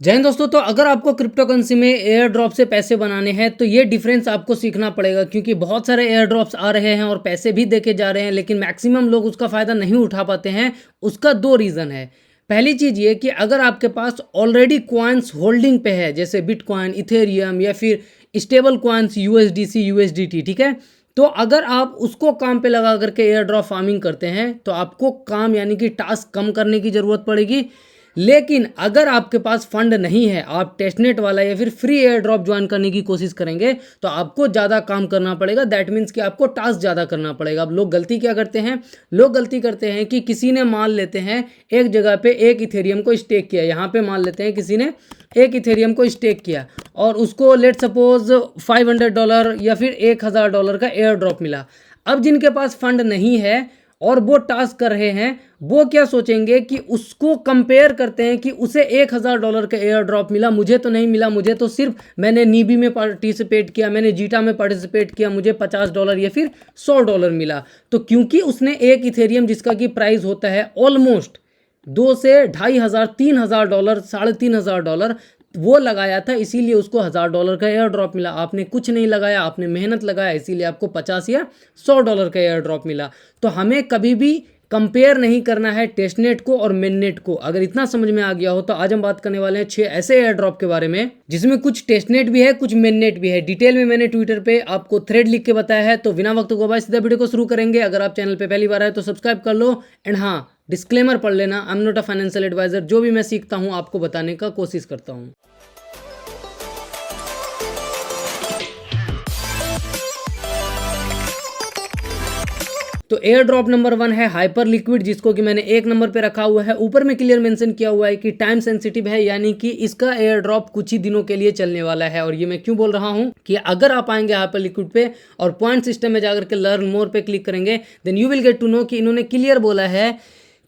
जय हिंद दोस्तों। तो अगर आपको क्रिप्टो करेंसी में एयर ड्रॉप से पैसे बनाने हैं तो ये डिफरेंस आपको सीखना पड़ेगा, क्योंकि बहुत सारे एयर ड्रॉप्स आ रहे हैं और पैसे भी देके जा रहे हैं, लेकिन मैक्सिमम लोग उसका फ़ायदा नहीं उठा पाते हैं। उसका दो रीज़न है। पहली चीज़ ये कि अगर आपके पास ऑलरेडी कॉइन्स होल्डिंग पे है, जैसे बिटकॉइन, इथेरियम या फिर स्टेबल कॉइन्स यूएसडीसी यूएसडीटी, ठीक है। तो अगर आप उसको काम पे लगा करके एयर ड्रॉप फार्मिंग करते हैं तो आपको काम यानी कि टास्क कम करने की ज़रूरत पड़ेगी। लेकिन अगर आपके पास फंड नहीं है, आप टेस्टनेट वाला या फिर फ्री एयर ड्रॉप ज्वाइन करने की कोशिश करेंगे तो आपको ज़्यादा काम करना पड़ेगा। दैट मीन्स कि आपको टास्क ज़्यादा करना पड़ेगा। अब लोग गलती क्या करते हैं? लोग गलती करते हैं कि किसी ने मान लेते हैं एक जगह पे एक इथेरियम को स्टेक किया। यहाँ पे मान लेते हैं किसी ने एक इथेरियम को स्टेक किया और उसको लेट सपोज $500 या फिर $1000 का एयर ड्रॉप मिला। अब जिनके पास फंड नहीं है और वो टास्क कर रहे हैं, वो क्या सोचेंगे कि उसको कंपेयर करते हैं कि उसे $1000 का एयर ड्रॉप मिला, मुझे तो नहीं मिला, मुझे तो सिर्फ मैंने नीबी में पार्टिसिपेट किया, मैंने जीटा में पार्टिसिपेट किया, मुझे $50 या फिर $100 मिला। तो क्योंकि उसने एक इथेरियम जिसका कि प्राइस होता है ऑलमोस्ट 2 से $2500, $3000, $3500 वो लगाया था, इसीलिए उसको $1000 का एयर ड्रॉप मिला। आपने कुछ नहीं लगाया, आपने मेहनत लगाया, इसीलिए आपको 50 या $100 का एयर ड्रॉप मिला। तो हमें कभी भी कंपेयर नहीं करना है टेस्टनेट को और मेननेट को। अगर इतना समझ में आ गया हो तो आज हम बात करने वाले हैं 6 ऐसे एयर ड्रॉप के बारे में जिसमें कुछ टेस्टनेट भी है, कुछ मेननेट भी है। डिटेल में मैंने ट्विटर पे आपको थ्रेड लिख के बताया है। तो बिना वक्त गवाए सीधा वीडियो को शुरू करेंगे। अगर आप चैनल पे पहली बार आए तो सब्सक्राइब कर लो। एंड हाँ, डिस्क्लेमर पढ़ लेना, I am not a financial adviser. जो भी मैं सीखता हूँ आपको बताने का कोशिश करता हूँ। तो एयर ड्रॉप नंबर 1 है हाइपर लिक्विड, जिसको कि मैंने 1 नंबर पे रखा हुआ है। ऊपर में क्लियर मेंशन किया हुआ है कि टाइम सेंसिटिव है, यानी कि इसका एयर ड्रॉप कुछ ही दिनों के लिए चलने वाला है। और ये मैं क्यों बोल रहा हूँ कि अगर आप आएंगे हाइपर लिक्विड पे और पॉइंट सिस्टम में जाकर के लर्न मोर पे क्लिक करेंगे, then you will get to know कि इन्होंने क्लियर बोला है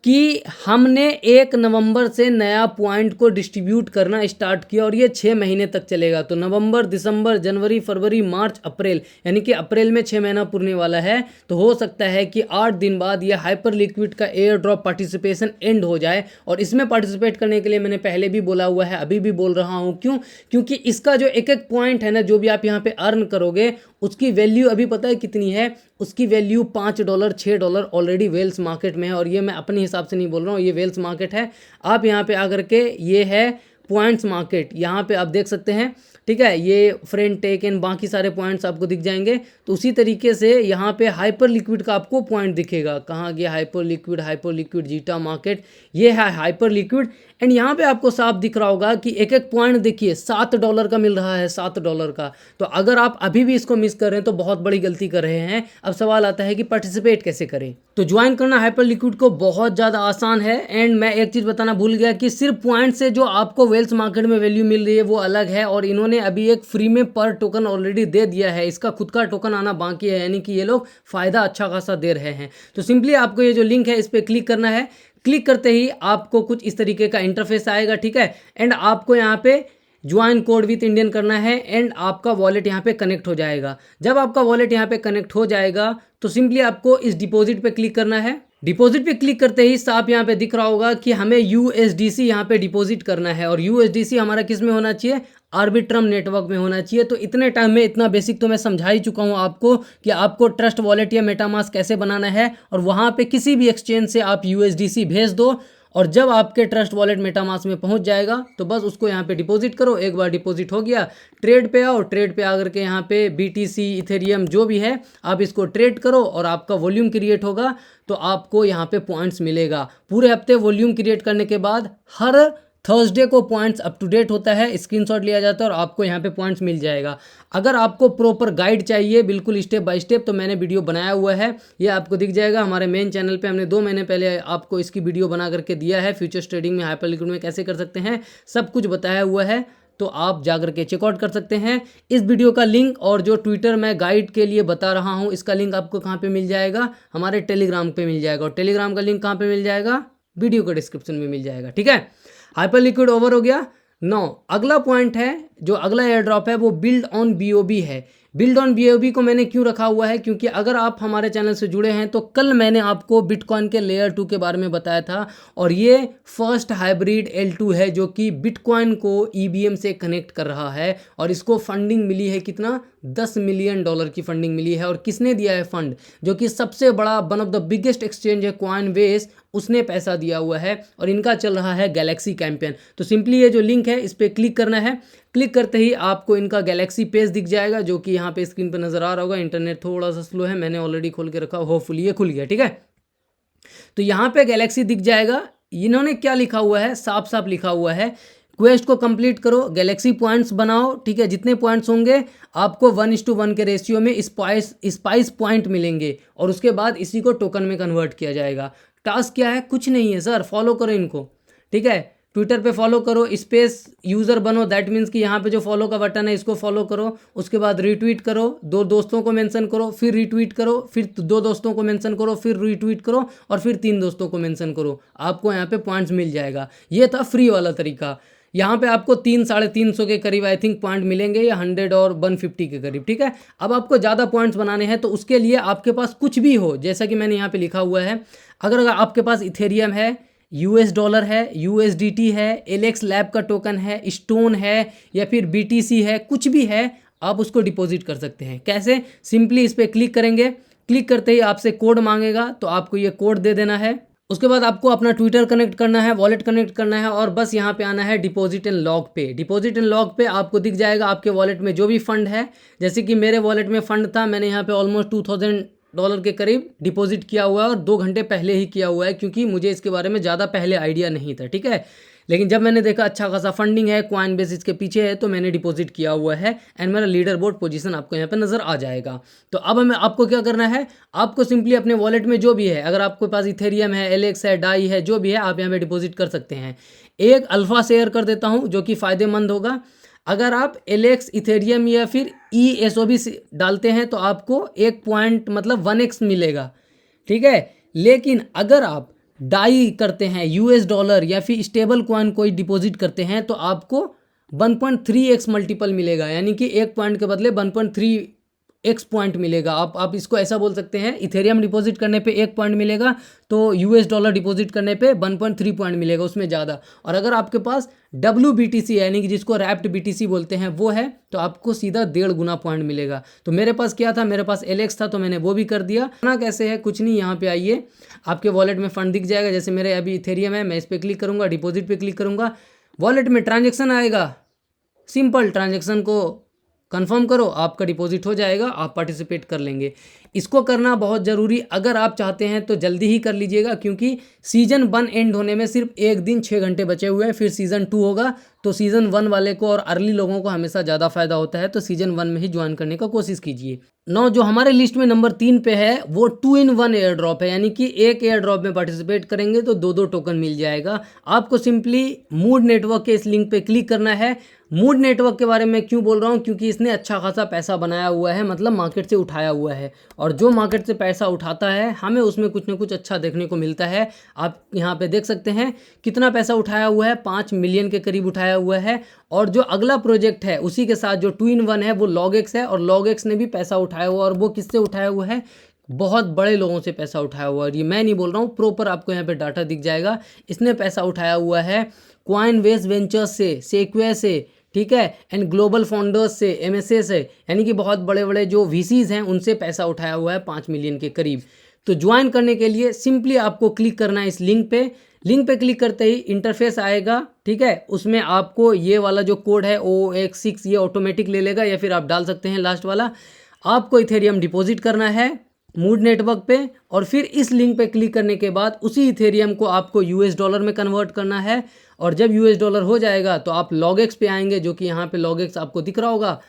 कि हमने 1 नवंबर से नया पॉइंट को डिस्ट्रीब्यूट करना स्टार्ट किया और ये 6 महीने तक चलेगा। तो नवंबर, दिसंबर, जनवरी, फरवरी, मार्च, अप्रैल, यानी कि अप्रैल में 6 महीना पूरने वाला है। तो हो सकता है कि 8 दिन बाद ये हाइपर लिक्विड का एयर ड्रॉप पार्टिसिपेशन एंड हो जाए। और इसमें पार्टिसिपेट करने के लिए मैंने पहले भी बोला हुआ है, अभी भी बोल रहा हूँ। क्यों? क्योंकि इसका जो एक एक पॉइंट है ना, जो भी आप यहाँ पे अर्न करोगे उसकी वैल्यू अभी पता है कितनी है? उसकी वैल्यू $5, $6 ऑलरेडी वेल्स मार्केट में है। और ये मैं अपने हिसाब से नहीं बोल रहा हूँ, ये वेल्स मार्केट है। आप यहाँ पे आकर के, ये है पॉइंट्स मार्केट, यहाँ पे आप देख सकते हैं, ठीक है। ये फ्रेंड टेक एंड बाकी सारे पॉइंट्स आपको दिख जाएंगे। तो उसी तरीके से यहाँ पे हाइपर लिक्विड का आपको पॉइंट दिखेगा। कहाँ गया हाइपर लिक्विड जीटा मार्केट, ये है हाइपर लिक्विड। एंड यहाँ पे आपको साफ दिख रहा होगा कि एक एक पॉइंट देखिए $7 का मिल रहा है, $7 का। तो अगर आप अभी भी इसको मिस कर रहे हैं तो बहुत बड़ी गलती कर रहे हैं। अब सवाल आता है कि पार्टिसिपेट कैसे करें। तो ज्वाइन करना हाइपर लिक्विड को बहुत ज़्यादा आसान है। एंड मैं एक चीज़ बताना भूल गया कि सिर्फ पॉइंट से जो आपको वेल्स मार्केट में वैल्यू मिल रही है वो अलग है। और इन्होंने अभी एक फ्री में पर टोकन ऑलरेडी दे दिया है, इसका खुद का टोकन आना बाकी है, यानी कि ये लोग फ़ायदा अच्छा खासा दे रहे हैं। तो सिंपली आपको ये जो लिंक है इस पर क्लिक करना है। क्लिक करते ही आपको कुछ इस तरीके का इंटरफेस आएगा, ठीक है। एंड आपको यहाँ पे ज्वाइन कोड विथ इंडियन करना है एंड आपका वॉलेट यहाँ पे कनेक्ट हो जाएगा। जब आपका वॉलेट यहाँ पे कनेक्ट हो जाएगा तो सिंपली आपको इस डिपॉजिट पे क्लिक करना है। डिपॉजिट पे क्लिक करते ही साफ यहाँ पे दिख रहा होगा कि हमें यूएसडीसी यहाँ पे डिपॉजिट करना है। और यूएसडीसी हमारा किस में होना चाहिए? आर्बिट्रम नेटवर्क में होना चाहिए। तो इतने टाइम में इतना बेसिक तो मैं समझा ही चुका हूँ आपको कि आपको ट्रस्ट वॉलेट या मेटामास्क कैसे बनाना है। और वहाँ पे किसी भी एक्सचेंज से आप यूएसडीसी भेज दो और जब आपके ट्रस्ट वॉलेट मेटामास्क में पहुंच जाएगा तो बस उसको यहाँ पे डिपॉजिट करो। एक बार डिपॉजिट हो गया, ट्रेड पे आओ। ट्रेड पे आकर के यहाँ पे बीटीसी, इथेरियम जो भी है आप इसको ट्रेड करो और आपका वॉल्यूम क्रिएट होगा तो आपको यहाँ पे पॉइंट्स मिलेगा। पूरे हफ्ते वॉल्यूम क्रिएट करने के बाद हर थर्सडे को पॉइंट्स अप टू डेट होता है, स्क्रीनशॉट लिया जाता है और आपको यहाँ पे पॉइंट्स मिल जाएगा। अगर आपको प्रॉपर गाइड चाहिए बिल्कुल स्टेप बाय स्टेप तो मैंने वीडियो बनाया हुआ है, ये आपको दिख जाएगा हमारे मेन चैनल पे। हमने 2 महीने पहले आपको इसकी वीडियो बना करके दिया है, फ्यूचर्स ट्रेडिंग में हाइपर लिक्विड में कैसे कर सकते हैं, सब कुछ बताया हुआ है। तो आप जाकर के चेकआउट कर सकते हैं। इस वीडियो का लिंक और जो ट्विटर में गाइड के लिए बता रहा हूँ इसका लिंक आपको कहाँ पे मिल जाएगा? हमारे टेलीग्राम पे मिल जाएगा। और टेलीग्राम का लिंक कहाँ पे मिल जाएगा? वीडियो का डिस्क्रिप्शन में मिल जाएगा, ठीक है। हाइपर लिक्विड ओवर हो गया। 9 अगला पॉइंट है, जो अगला एयर ड्रॉप है वो बिल्ड ऑन बीओबी है। बिल्ड ऑन BOB को मैंने क्यों रखा हुआ है, क्योंकि अगर आप हमारे चैनल से जुड़े हैं तो कल मैंने आपको बिटकॉइन के लेयर 2 के बारे में बताया था, और ये फर्स्ट हाइब्रिड L2 है जो कि बिटकॉइन को EVM से कनेक्ट कर रहा है, और इसको फंडिंग मिली है कितना, $10 मिलियन की फंडिंग मिली है। और किसने दिया है फंड, जो कि सबसे बड़ा one of the biggest exchange है कॉइनबेस, उसने पैसा दिया हुआ है, और इनका चल रहा है गैलेक्सी कैंपेन। तो सिंपली ये जो लिंक है इस पर क्लिक करना है। क्लिक करते ही आपको इनका गैलेक्सी पेज दिख जाएगा, जो कि यहाँ पे स्क्रीन पे नजर आ रहा होगा। इंटरनेट थोड़ा सा स्लो है, मैंने ऑलरेडी खोल के रखा, होपफुली ये खुल गया, ठीक है। तो यहाँ पे गैलेक्सी दिख जाएगा। इन्होंने क्या लिखा हुआ है, साफ साफ लिखा हुआ है, क्वेस्ट को कंप्लीट करो, गैलेक्सी पॉइंट्स बनाओ, ठीक है। जितने पॉइंट्स होंगे आपको 1:1 के रेशियो में स्पाइस पॉइंट मिलेंगे, और उसके बाद इसी को टोकन में कन्वर्ट किया जाएगा। टास्क क्या है, कुछ नहीं है सर, फॉलो करो इनको, ठीक है। ट्विटर पे फॉलो करो, स्पेस यूज़र बनो, दैट मीन्स कि यहाँ पे जो फॉलो का बटन है इसको फॉलो करो, उसके बाद रीट्वीट करो, 2 दोस्तों को मेंशन करो, फिर रीट्वीट करो, फिर 2 दोस्तों को मेंशन करो, फिर रीट्वीट करो, और फिर 3 दोस्तों को मेंशन करो, आपको यहाँ पे पॉइंट्स मिल जाएगा। ये था फ्री वाला तरीका। यहाँ पे आपको 300-350 के करीब आई थिंक पॉइंट मिलेंगे, या 100 और 150 के करीब, ठीक है। अब आपको ज़्यादा पॉइंट्स बनाने हैं तो उसके लिए आपके पास कुछ भी हो, जैसा कि मैंने यहाँ पे लिखा हुआ है, अगर आपके पास इथेरियम है, $, है, USDT है, एलेक्स लैब का टोकन है, स्टोन है, या फिर BTC है, कुछ भी है, आप उसको डिपॉजिट कर सकते हैं। कैसे, सिंपली इस पर क्लिक करेंगे, क्लिक करते ही आपसे कोड मांगेगा, तो आपको ये कोड दे देना है। उसके बाद आपको अपना ट्विटर कनेक्ट करना है, वॉलेट कनेक्ट करना है, और बस यहाँ पे आना है डिपॉजिट एंड लॉग पे। डिपॉजिट एंड लॉग पे आपको दिख जाएगा आपके वॉलेट में जो भी फंड है। जैसे कि मेरे वॉलेट में फंड था, मैंने यहाँ पे ऑलमोस्ट $2000 के करीब डिपॉजिट किया हुआ है, और 2 घंटे पहले ही किया हुआ है, क्योंकि मुझे इसके बारे में ज़्यादा पहले आइडिया नहीं था, ठीक है। लेकिन जब मैंने देखा अच्छा खासा फंडिंग है, कॉइनबेस इसके पीछे है, तो मैंने डिपॉजिट किया हुआ है, एंड मेरा लीडर बोर्ड पोजीशन आपको यहाँ पे नज़र आ जाएगा। तो अब हमें आपको क्या करना है, आपको सिंपली अपने वॉलेट में जो भी है, अगर आपके पास इथेरियम है, एलेक्स है, डाई है, जो भी है आप यहाँ पे डिपॉजिट कर सकते हैं। एक अल्फा शेयर कर देता हूँ जो कि फ़ायदेमंद होगा। अगर आप एलेक्स, इथेरियम या फिर ESOB डालते हैं तो आपको 1 पॉइंट मतलब 1x मिलेगा, ठीक है। लेकिन अगर आप डाई करते हैं, $, या फिर स्टेबल कॉइन कोई डिपॉजिट करते हैं, तो आपको 1.3x मल्टीपल मिलेगा, यानी कि 1 पॉइंट के बदले 1.3x पॉइंट मिलेगा। आप इसको ऐसा बोल सकते हैं, इथेरियम डिपॉजिट करने पे 1 पॉइंट मिलेगा, तो $, डिपॉजिट करने पे 1.3 पॉइंट मिलेगा, उसमें ज़्यादा। और अगर आपके पास WBTC यानी कि जिसको रैप्ड BTC बोलते हैं वो है, तो आपको सीधा 1.5 गुना पॉइंट मिलेगा। तो मेरे पास क्या था, मेरे पास एलेक्स था, तो मैंने वो भी कर दिया ना। कैसे है, कुछ नहीं, यहाँ पे आइए, आपके वॉलेट में फंड दिख जाएगा। जैसे मेरे अभी इथेरियम है, मैं इस पर क्लिक करूँगा, डिपॉजिट पे क्लिक करूँगा, वॉलेट में ट्रांजेक्शन आएगा, सिंपल ट्रांजेक्शन को कंफर्म करो, आपका डिपॉजिट हो जाएगा, आप पार्टिसिपेट कर लेंगे। इसको करना बहुत ज़रूरी, अगर आप चाहते हैं तो जल्दी ही कर लीजिएगा, क्योंकि सीज़न 1 एंड होने में सिर्फ 1 दिन 6 घंटे बचे हुए हैं, फिर सीज़न 2 होगा। तो सीज़न 1 वाले को और अर्ली लोगों को हमेशा ज़्यादा फायदा होता है, तो सीज़न 1 में ही ज्वाइन करने का कोशिश कीजिए। जो हमारे लिस्ट में नंबर 3 पे है वो 2-in-1 एयर ड्रॉप है, यानी कि एक एयर ड्रॉप में पार्टिसिपेट करेंगे तो 2 टोकन मिल जाएगा। आपको सिंपली मूड नेटवर्क के इस लिंक पे क्लिक करना है। मूड नेटवर्क के बारे में क्यों बोल रहा हूँ, क्योंकि इसने अच्छा खासा पैसा बनाया हुआ है, मतलब मार्केट से उठाया हुआ है, और जो मार्केट से पैसा उठाता है हमें उसमें कुछ ना कुछ अच्छा देखने को मिलता है। आप यहाँ पे देख सकते हैं कितना पैसा उठाया हुआ है, 5 मिलियन के करीब उठाया हुआ है। और जो अगला प्रोजेक्ट है उसी के साथ जो 2-in-1 है वो लॉगएक्स है, और लॉगएक्स ने भी पैसा उठाया हुआ, और वो किससे उठाया हुआ है, बहुत बड़े लोगों से पैसा उठाया हुआ है। ये मैं नहीं बोल रहा हूँ, प्रॉपर आपको यहाँ पे डाटा दिख जाएगा। इसने पैसा उठाया हुआ है कॉइनबेस वेंचर्स से, सेक्वे से, ठीक है, एंड ग्लोबल फाउंडर्स से, MSA से, यानी कि बहुत बड़े बड़े जो VCs हैं उनसे पैसा उठाया हुआ है 5 मिलियन के करीब। तो ज्वाइन करने के लिए सिंपली आपको क्लिक करना है इस लिंक पे। लिंक पे क्लिक करते ही इंटरफेस आएगा, ठीक है। उसमें आपको ये वाला जो कोड है OX6 ये ऑटोमेटिक ले लेगा, या फिर आप डाल सकते हैं लास्ट वाला। आपको इथेरियम डिपॉजिट करना है मूड नेटवर्क पे, और फिर इस लिंक पे क्लिक करने के बाद उसी इथेरियम को आपको $, में कन्वर्ट करना है। और जब $, हो जाएगा तो आप लॉगएक्स पे आएंगे, जो कि यहाँ पे लॉगएक्स आपको दिख रहा होगा।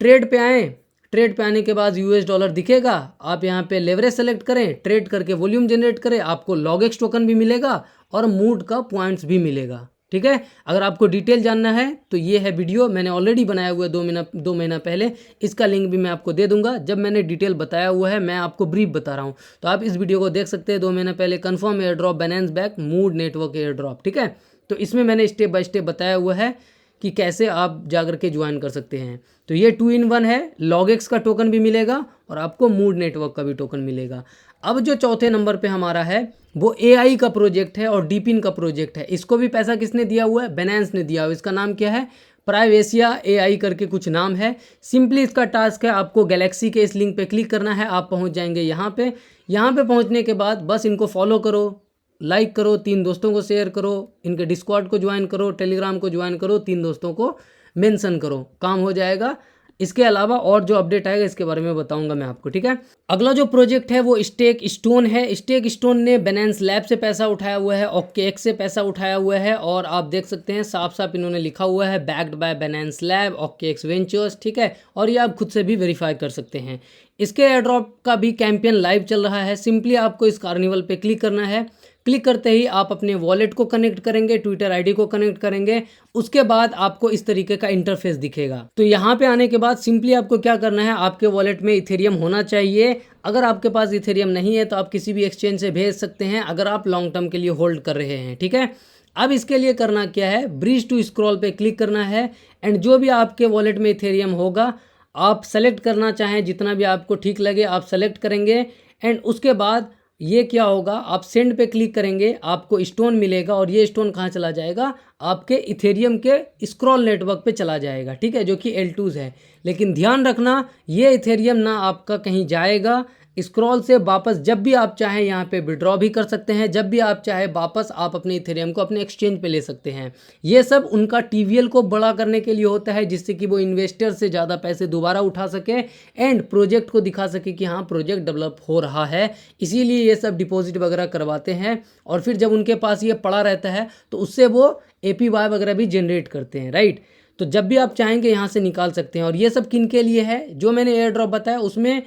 ट्रेड पे आएँ, ट्रेड पे आने के बाद $, दिखेगा, आप यहाँ पे लेवरेज सेलेक्ट करें, ट्रेड करके वॉल्यूम जनरेट करें, आपको लॉगएक्स टोकन भी मिलेगा और मूड का पॉइंट्स भी मिलेगा, ठीक है। अगर आपको डिटेल जानना है तो ये है वीडियो, मैंने ऑलरेडी बनाया हुआ है 2 महीना पहले, इसका लिंक भी मैं आपको दे दूंगा। जब मैंने डिटेल बताया हुआ है, मैं आपको ब्रीफ बता रहा हूँ, तो आप इस वीडियो को देख सकते हैं। 2 महीना पहले confirm air drop, balance back, mood network air drop, ठीक है। तो इसमें मैंने स्टेप बाय स्टेप बताया हुआ है कि कैसे आप जाकर के ज्वाइन कर सकते हैं। तो ये 2 in 1 है, लॉगएक्स का टोकन भी मिलेगा और आपको मूड नेटवर्क का भी टोकन मिलेगा। अब जो चौथे नंबर पे हमारा है वो AI का प्रोजेक्ट है और डीपिन का प्रोजेक्ट है। इसको भी पैसा किसने दिया हुआ है? बैलेंस ने दिया हुआ है। इसका नाम क्या है? प्राइवेसिया AI करके कुछ नाम है। सिंपली इसका टास्क है आपको गैलेक्सी के इस लिंक पे क्लिक करना है, आप पहुंच जाएंगे यहाँ पे। यहाँ पे पहुंचने के बाद बस इनको फॉलो करो, लाइक करो, 3 दोस्तों को शेयर करो, इनके डिस्कॉर्ड को ज्वाइन करो, टेलीग्राम को ज्वाइन करो, 3 दोस्तों को मेंशन करो, काम हो जाएगा। इसके अलावा और जो अपडेट आएगा इसके बारे में बताऊंगा मैं आपको, ठीक है। अगला जो प्रोजेक्ट है वो स्टेक स्टोन है। स्टेक स्टोन ने बैलेंस लैब से पैसा उठाया हुआ है, OKX से पैसा उठाया हुआ है और आप देख सकते हैं साफ साफ इन्होंने लिखा हुआ है backed by balance lab, OKX ventures, ठीक है। और ये आप खुद से भी वेरीफाई कर सकते हैं। इसके एयरड्रॉप का भी कैंपेन लाइव चल रहा है। सिंपली आपको इस कार्निवल पे क्लिक करना है। क्लिक करते ही आप अपने वॉलेट को कनेक्ट करेंगे, ट्विटर आईडी को कनेक्ट करेंगे, उसके बाद आपको इस तरीके का इंटरफेस दिखेगा। तो यहाँ पे आने के बाद सिंपली आपको क्या करना है, आपके वॉलेट में इथेरियम होना चाहिए। अगर आपके पास इथेरियम नहीं है तो आप किसी भी एक्सचेंज से भेज सकते हैं, अगर आप लॉन्ग टर्म के लिए होल्ड कर रहे हैं, ठीक है। अब इसके लिए करना क्या है, ब्रिज टू स्क्रॉल पे क्लिक करना है एंड जो भी आपके वॉलेट में इथेरियम होगा आप सेलेक्ट करना चाहें, जितना भी आपको ठीक लगे आप सेलेक्ट करेंगे एंड उसके बाद ये क्या होगा, आप सेंड पे क्लिक करेंगे, आपको स्टोन मिलेगा और ये स्टोन कहाँ चला जाएगा, आपके इथेरियम के स्क्रॉल नेटवर्क पे चला जाएगा, ठीक है, जो कि L2s है। लेकिन ध्यान रखना ये इथेरियम ना आपका कहीं जाएगा, स्क्रॉल से वापस जब भी आप चाहें यहाँ पे विड्रॉ भी कर सकते हैं, जब भी आप चाहे वापस आप अपने इथेरियम को अपने एक्सचेंज पे ले सकते हैं। ये सब उनका TVL को बड़ा करने के लिए होता है, जिससे कि वो इन्वेस्टर से ज़्यादा पैसे दोबारा उठा सके एंड प्रोजेक्ट को दिखा सके कि हाँ प्रोजेक्ट डेवलप हो रहा है। इसीलिए ये सब डिपॉजिट वगैरह करवाते हैं और फिर जब उनके पास ये पड़ा रहता है तो उससे वो APY वगैरह भी जनरेट करते हैं, राइट। तो जब भी आप चाहेंगे यहाँ से निकाल सकते हैं। और ये सब किन के लिए है, जो मैंने एयर ड्रॉप बताया उसमें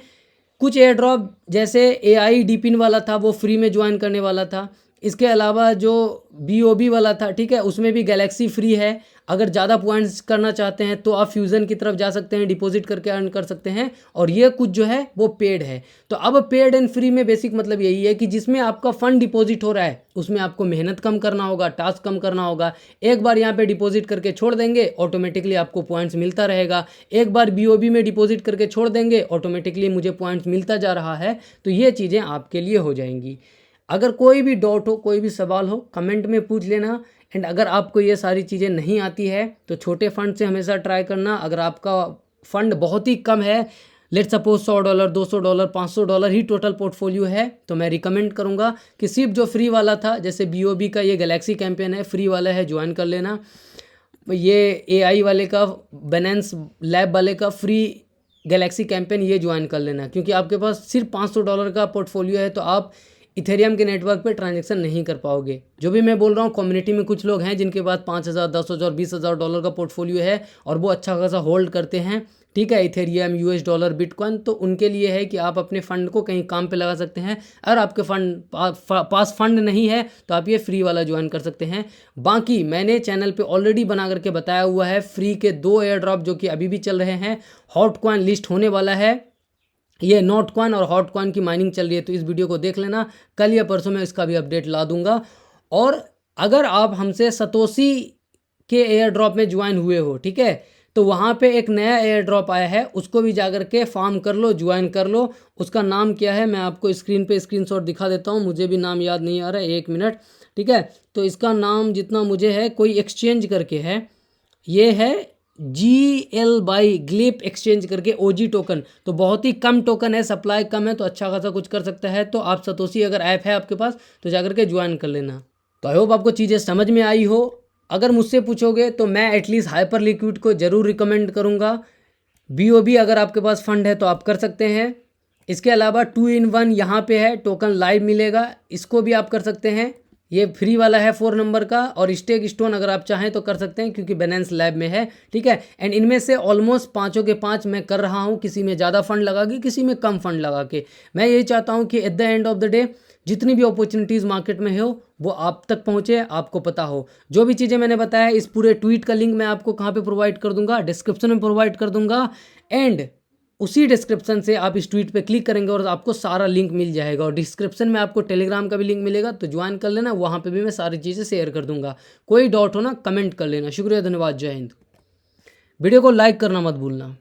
कुछ एयर ड्रॉप जैसे AI डीपिन वाला था वो फ्री में ज्वाइन करने वाला था। इसके अलावा जो BOB वाला था, ठीक है, उसमें भी गैलेक्सी फ्री है। अगर ज़्यादा पॉइंट्स करना चाहते हैं तो आप फ्यूज़न की तरफ जा सकते हैं, डिपॉजिट करके अर्न कर सकते हैं। और ये कुछ जो है वो पेड है। तो अब पेड एंड फ्री में बेसिक मतलब यही है कि जिसमें आपका फंड डिपॉजिट हो रहा है उसमें आपको मेहनत कम करना होगा, टास्क कम करना होगा। एक बार यहाँ पे डिपॉजिट करके छोड़ देंगे ऑटोमेटिकली आपको पॉइंट्स मिलता रहेगा। एक बार BOB में डिपॉजिट करके छोड़ देंगे ऑटोमेटिकली मुझे पॉइंट्स मिलता जा रहा है। तो ये चीज़ें आपके लिए हो जाएंगी। अगर कोई भी डाउट हो, कोई भी सवाल हो, कमेंट में पूछ लेना। एंड अगर आपको ये सारी चीज़ें नहीं आती है तो छोटे फंड से हमेशा ट्राई करना। अगर आपका फंड बहुत ही कम है, let's suppose $100, $200, $500 he total portfolio है, तो मैं रिकमेंड करूँगा कि सिर्फ जो फ्री वाला था, जैसे BOB का ये गैलेक्सी कैंपेन है, फ्री वाला है, ज्वाइन कर लेना। ये AI वाले का, बैलेंस लैब वाले का फ्री गैलेक्सी कैंपेन, ये ज्वाइन कर लेना। क्योंकि आपके पास सिर्फ $500 का पोर्टफोलियो है तो आप इथेरियम के नेटवर्क पे ट्रांजैक्शन नहीं कर पाओगे। जो भी मैं बोल रहा हूँ, कम्युनिटी में कुछ लोग हैं जिनके पास $5,000, $10,000, $20,000 का पोर्टफोलियो है और वो अच्छा खासा होल्ड करते हैं, ठीक है, इथेरियम, US$, बिटकॉइन। तो उनके लिए है कि आप अपने फंड को कहीं काम पे लगा सकते हैं। अगर आपके पास फंड नहीं है तो आप ये फ्री वाला ज्वाइन कर सकते हैं। बाकी मैंने चैनल पे ऑलरेडी बना करके बताया हुआ है फ्री के 2 एयर ड्रॉप जो कि अभी भी चल रहे हैं। हॉट कॉइन लिस्ट होने वाला है, ये नॉट कॉइन और हॉट कॉइन की माइनिंग चल रही है, तो इस वीडियो को देख लेना। कल या परसों में इसका भी अपडेट ला दूंगा। और अगर आप हमसे सतोशी के एयर ड्रॉप में ज्वाइन हुए हो, ठीक है, तो वहाँ पे एक नया एयर ड्रॉप आया है, उसको भी जाकर के फार्म कर लो, ज्वाइन कर लो। उसका नाम क्या है मैं आपको स्क्रीन पे स्क्रीनशॉट दिखा देता हूँ, मुझे भी नाम याद नहीं आ रहा है, 1 मिनट, ठीक है। तो इसका नाम जितना मुझे है, कोई एक्सचेंज करके है, ये है GL ग्लिप एक्सचेंज करके OG टोकन। तो बहुत ही कम टोकन है, सप्लाई कम है, तो अच्छा खासा कुछ कर सकता है। तो आप सतोशी अगर ऐप है आपके पास तो जाकर के ज्वाइन कर लेना। तो आई होप आपको चीज़ें समझ में आई हो। अगर मुझसे पूछोगे तो मैं एटलीस्ट हाइपर लिक्विड को ज़रूर रिकमेंड करूँगा। BOB अगर आपके पास फंड है तो आप कर सकते हैं। इसके अलावा 2 in 1 यहाँ पे है, टोकन लाइव मिलेगा, इसको भी आप कर सकते हैं। ये फ्री वाला है 4 नंबर का। और स्टेक स्टोन अगर आप चाहें तो कर सकते हैं क्योंकि बैलेंस लैब में है, ठीक है। एंड इनमें से ऑलमोस्ट 5 के 5 मैं कर रहा हूँ, किसी में ज़्यादा फंड लगा के, किसी में कम फंड लगा के। मैं यही चाहता हूँ कि at the end of the day जितनी भी अपॉर्चुनिटीज़ मार्केट में हो वो आप तक पहुँचे, आपको पता हो। जो भी चीज़ें मैंने बताया इस पूरे ट्वीट का लिंक मैं आपको कहाँ पर प्रोवाइड कर दूँगा, डिस्क्रिप्शन में प्रोवाइड कर दूँगा। एंड उसी डिस्क्रिप्शन से आप इस ट्वीट पे क्लिक करेंगे और आपको सारा लिंक मिल जाएगा। और डिस्क्रिप्शन में आपको टेलीग्राम का भी लिंक मिलेगा, तो ज्वाइन कर लेना, वहाँ पे भी मैं सारी चीज़ें शेयर कर दूंगा। कोई डाउट हो ना कमेंट कर लेना। शुक्रिया, धन्यवाद, जय हिंद। वीडियो को लाइक करना मत भूलना।